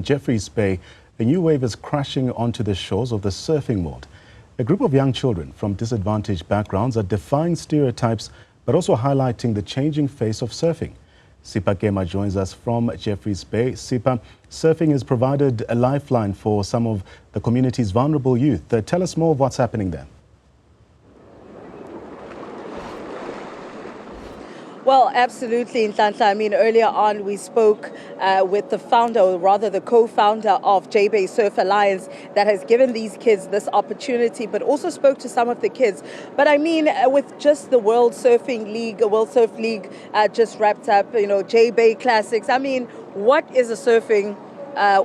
JBay, a new wave is crashing onto the shores of the surfing world. A group of young children from disadvantaged backgrounds are defying stereotypes but also highlighting the changing face of surfing. Sipha Kema joins us from JBay. Sipha, surfing has provided a lifeline for some of the community's vulnerable youth. Tell us more of what's happening there. Well, absolutely, Nhlanhla. I mean, earlier on we spoke with the founder, or rather the co-founder of JBay Surf Alliance that has given these kids this opportunity, but also spoke to some of the kids. But I mean, with just the World Surfing League, World Surf League just wrapped up, JBay Classics. I mean, what is a surfing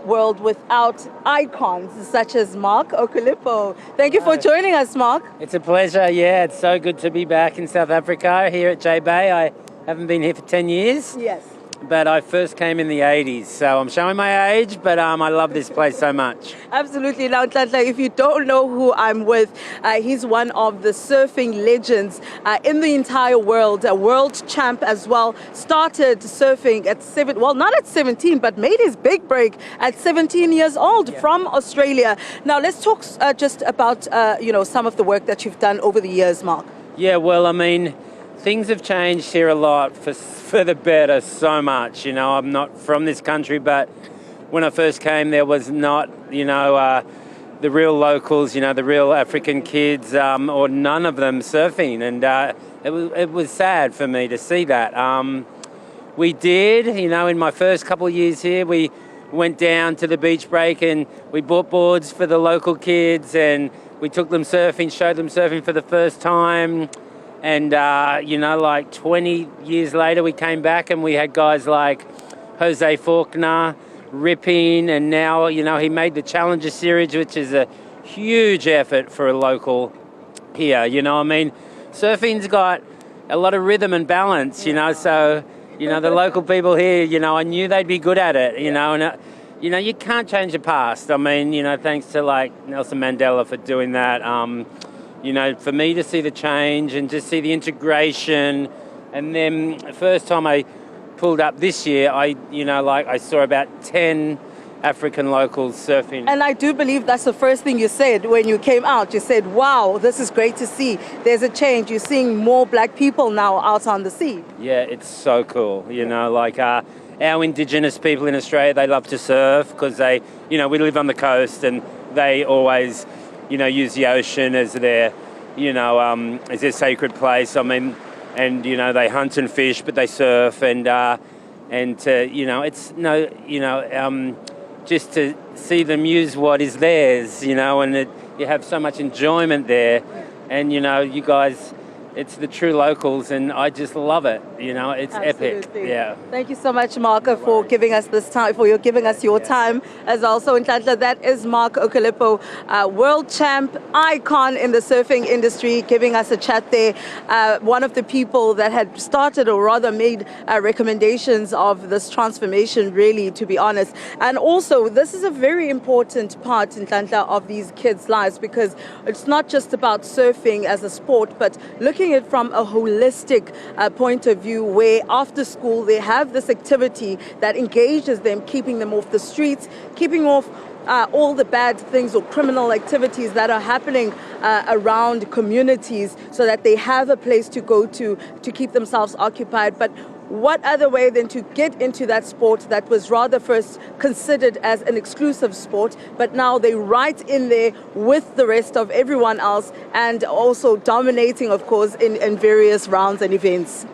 world without icons such as March Occhilupo? Thank you for joining us, Mark. It's a pleasure. Yeah, it's so good to be back in South Africa here at JBay. I haven't been here for 10 years. Yes. But I first came in the 80s, so I'm showing my age, but I love this place so much. Absolutely. Now, Nhlanhla, if you don't know who I'm with, he's one of the surfing legends in the entire world, a world champ as well. Started surfing at not at 17, but made his big break at 17 years old from Australia. Now, let's talk just about, some of the work that you've done over the years, Mark. Yeah, well, I mean, things have changed here a lot for the better, so much. I'm not from this country, but when I first came, there was not, the real locals, the real African kids, or none of them surfing, and it was sad for me to see that. We did, in my first couple of years here, we went down to the beach break and we bought boards for the local kids, and we took them surfing, showed them surfing for the first time. And, like 20 years later, we came back and we had guys like Jose Faulkner ripping, and now, he made the Challenger Series, which is a huge effort for a local here. I mean, surfing's got a lot of rhythm and balance, so, the local people here, I knew they'd be good at it, and, you can't change the past. I mean, thanks to like Nelson Mandela for doing that. For me to see the change and just see the integration, and then the first time I pulled up this year, I saw about 10 African locals surfing. And I do believe that's the first thing you said when you came out. You said, wow, this is great to see. There's a change. You're seeing more black people now out on the sea. Yeah, it's so cool. Our indigenous people in Australia, they love to surf because they, we live on the coast, and they always use the ocean as their, as their sacred place. I mean, and they hunt and fish, but they surf, and it's just to see them use what is theirs, and you have so much enjoyment there, and you guys, it's the true locals, and I just love it. It's epic. Yeah. Thank you so much, Mark, for giving us this time, giving us your time as well. So, Nhlanhla, that is March Occhilupo, world champ, icon in the surfing industry, giving us a chat there. One of the people that had started, or rather made recommendations of this transformation, really, to be honest. And also, this is a very important part, Nhlanhla, of these kids' lives, because it's not just about surfing as a sport, but looking at it from a holistic point of view, where after school they have this activity that engages them, keeping them off the streets, keeping off all the bad things or criminal activities that are happening around communities, so that they have a place to go to keep themselves occupied. But what other way than to get into that sport that was rather first considered as an exclusive sport, but now they're right in there with the rest of everyone else, and also dominating, of course, in various rounds and events.